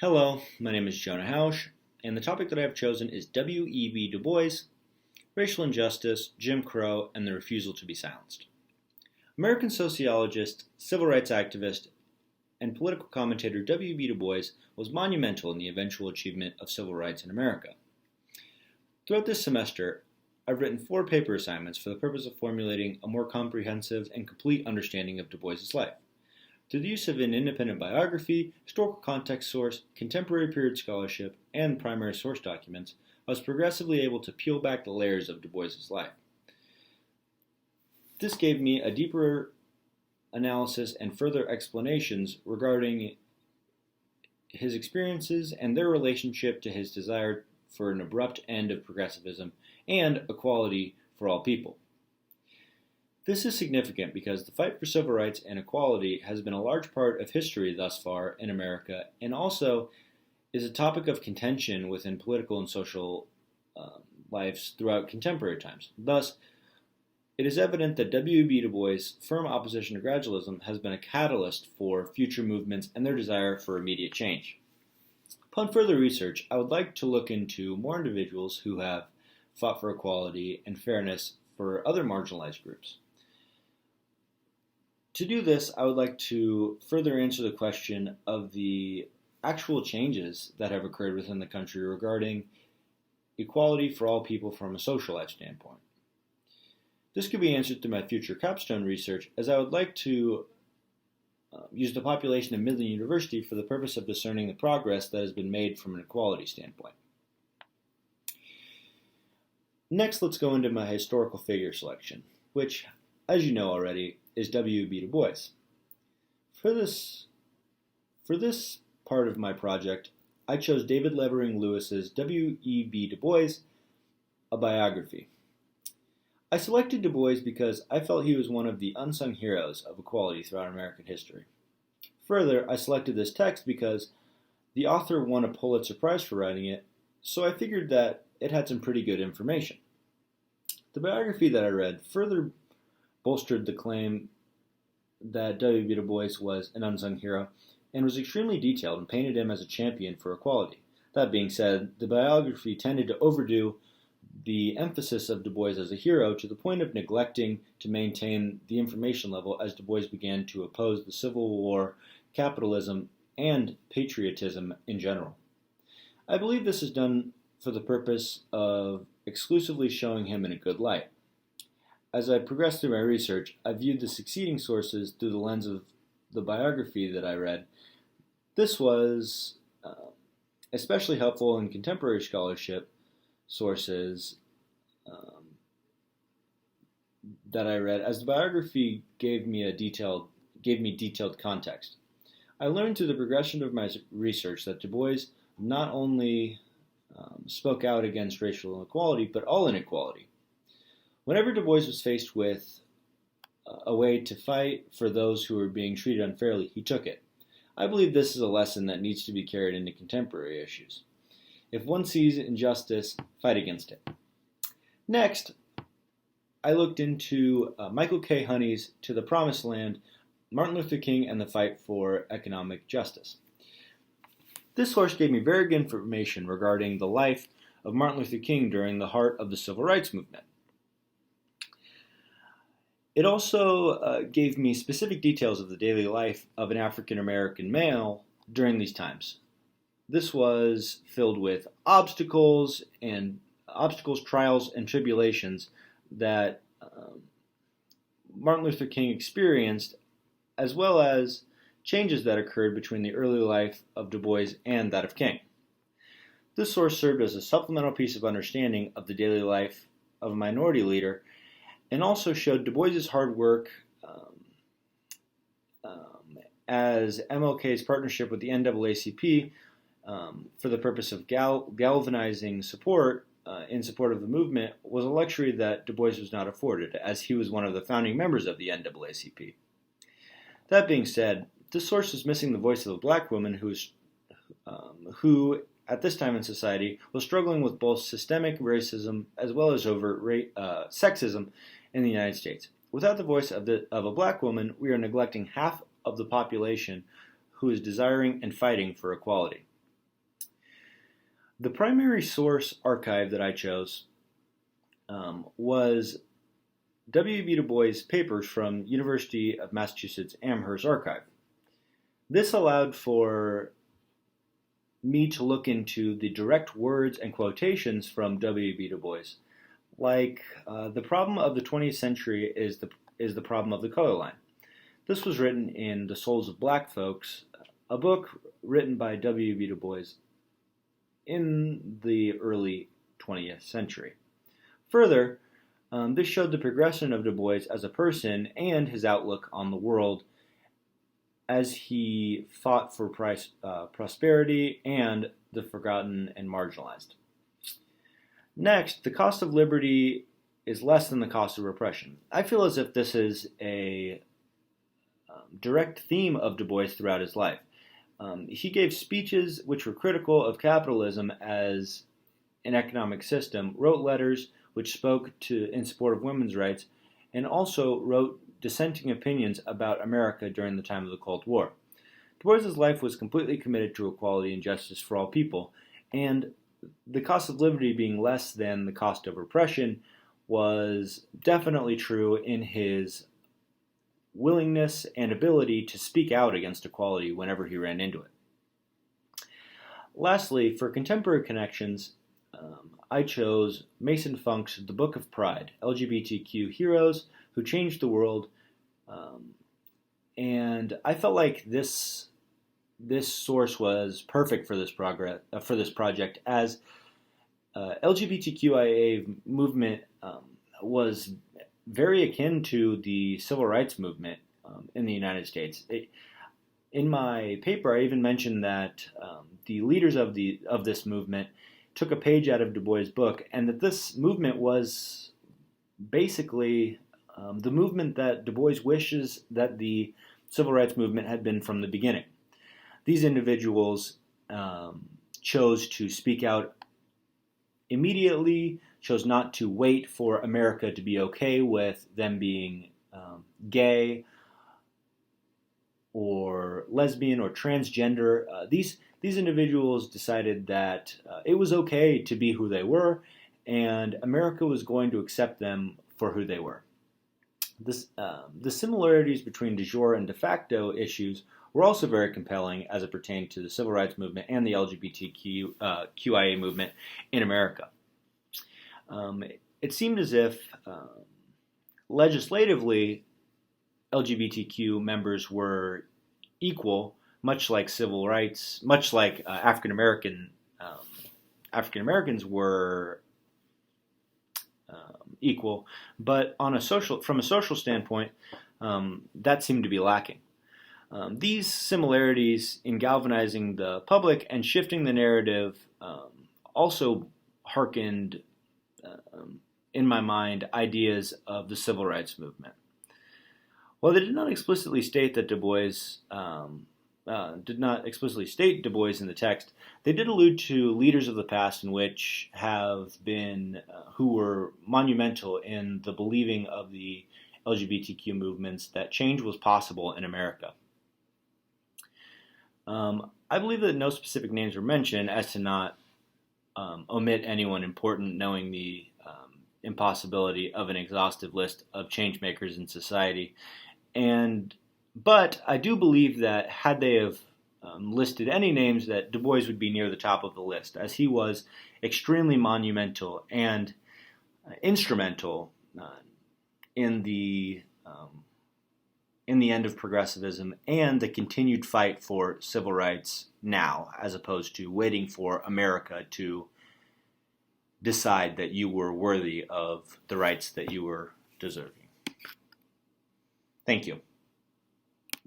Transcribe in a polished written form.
Hello, my name is Jonah Hausch, and the topic that I have chosen is W.E.B. Du Bois, Racial Injustice, Jim Crow, and the Refusal to be Silenced. American sociologist, civil rights activist, and political commentator W.E.B. Du Bois was monumental in the eventual achievement of civil rights in America. Throughout this semester, I've written 4 paper assignments for the purpose of formulating a more comprehensive and complete understanding of Du Bois's life. Through the use of an independent biography, historical context source, contemporary period scholarship, and primary source documents, I was progressively able to peel back the layers of Du Bois's life. This gave me a deeper analysis and further explanations regarding his experiences and their relationship to his desire for an abrupt end of progressivism and equality for all people. This is significant because the fight for civil rights and equality has been a large part of history thus far in America and also is a topic of contention within political and social lives throughout contemporary times. Thus, it is evident that W.E.B. Du Bois' firm opposition to gradualism has been a catalyst for future movements and their desire for immediate change. Upon further research, I would like to look into more individuals who have fought for equality and fairness for other marginalized groups. To do this, I would like to further answer the question of the actual changes that have occurred within the country regarding equality for all people from a social life standpoint. This could be answered through my future capstone research, as I would like to use the population of Midland University for the purpose of discerning the progress that has been made from an equality standpoint. Next, let's go into my historical figure selection, which, as you know already, is W.E.B. Du Bois. For this part of my project, I chose David Levering Lewis's W.E.B. Du Bois, a biography. I selected Du Bois because I felt he was one of the unsung heroes of equality throughout American history. Further, I selected this text because the author won a Pulitzer Prize for writing it, so I figured that it had some pretty good information. The biography that I read further bolstered the claim that W.E.B. Du Bois was an unsung hero and was extremely detailed and painted him as a champion for equality. That being said, the biography tended to overdo the emphasis of Du Bois as a hero to the point of neglecting to maintain the information level as Du Bois began to oppose the Civil War, capitalism, and patriotism in general. I believe this is done for the purpose of exclusively showing him in a good light. As I progressed through my research, I viewed the succeeding sources through the lens of the biography that I read. This was especially helpful in contemporary scholarship sources that I read, as the biography gave me detailed context. I learned through the progression of my research that Du Bois not only spoke out against racial inequality, but all inequality. Whenever Du Bois was faced with a way to fight for those who were being treated unfairly, he took it. I believe this is a lesson that needs to be carried into contemporary issues. If one sees injustice, fight against it. Next, I looked into Michael K. Honey's To the Promised Land, Martin Luther King and the Fight for Economic Justice. This source gave me very good information regarding the life of Martin Luther King during the heart of the Civil Rights Movement. It also gave me specific details of the daily life of an African American male during these times. This was filled with obstacles, trials, and tribulations that Martin Luther King experienced, as well as changes that occurred between the early life of Du Bois and that of King. This source served as a supplemental piece of understanding of the daily life of a minority leader, and also showed Du Bois' hard work as MLK's partnership with the NAACP for the purpose of galvanizing support in support of the movement was a luxury that Du Bois was not afforded, as he was one of the founding members of the NAACP. That being said, this source is missing the voice of a black woman who, at this time in society, was struggling with both systemic racism as well as overt sexism in the United States. Without the voice of a black woman, we are neglecting half of the population who is desiring and fighting for equality. The primary source archive that I chose was W.E.B. Du Bois' papers from University of Massachusetts Amherst Archive. This allowed for me to look into the direct words and quotations from W.E.B. Du Bois, like the problem of the 20th century is the problem of the color line. This was written in The Souls of Black Folks, a book written by W.E.B. Du Bois in the early 20th century. Further, this showed the progression of Du Bois as a person and his outlook on the world as he fought for prosperity and the forgotten and marginalized. Next, the cost of liberty is less than the cost of repression. I feel as if this is a direct theme of Du Bois throughout his life. He gave speeches which were critical of capitalism as an economic system, wrote letters which spoke in support of women's rights, and also wrote dissenting opinions about America during the time of the Cold War. Du Bois' life was completely committed to equality and justice for all people, and the cost of liberty being less than the cost of repression was definitely true in his willingness and ability to speak out against equality whenever he ran into it. Lastly, for contemporary connections, I chose Mason Funk's The Book of Pride, LGBTQ Heroes Who Changed the World, and I felt like this source was perfect for this project, as LGBTQIA movement was very akin to the civil rights movement in the United States. In my paper, I even mentioned that the leaders of this movement took a page out of Du Bois' book, and that this movement was basically the movement that Du Bois wishes that the civil rights movement had been from the beginning. These individuals chose to speak out immediately, chose not to wait for America to be okay with them being gay or lesbian or transgender. These individuals decided that it was okay to be who they were, and America was going to accept them for who they were. The similarities between de jure and de facto issues were also very compelling as it pertained to the civil rights movement and the LGBTQIA movement in America. It seemed as if legislatively LGBTQ members were equal, much like civil rights, much like African Americans were equal, but from a social standpoint, that seemed to be lacking. These similarities in galvanizing the public and shifting the narrative also hearkened, in my mind, ideas of the civil rights movement. While they did not explicitly state that Du Bois in the text, they did allude to leaders of the past who were monumental in the believing of the LGBTQ movements that change was possible in America. I believe that no specific names were mentioned as to not omit anyone important, knowing the impossibility of an exhaustive list of changemakers in society. But I do believe that had they have listed any names, that Du Bois would be near the top of the list, as he was extremely monumental and instrumental in the end of progressivism and the continued fight for civil rights now, as opposed to waiting for America to decide that you were worthy of the rights that you were deserving. Thank you.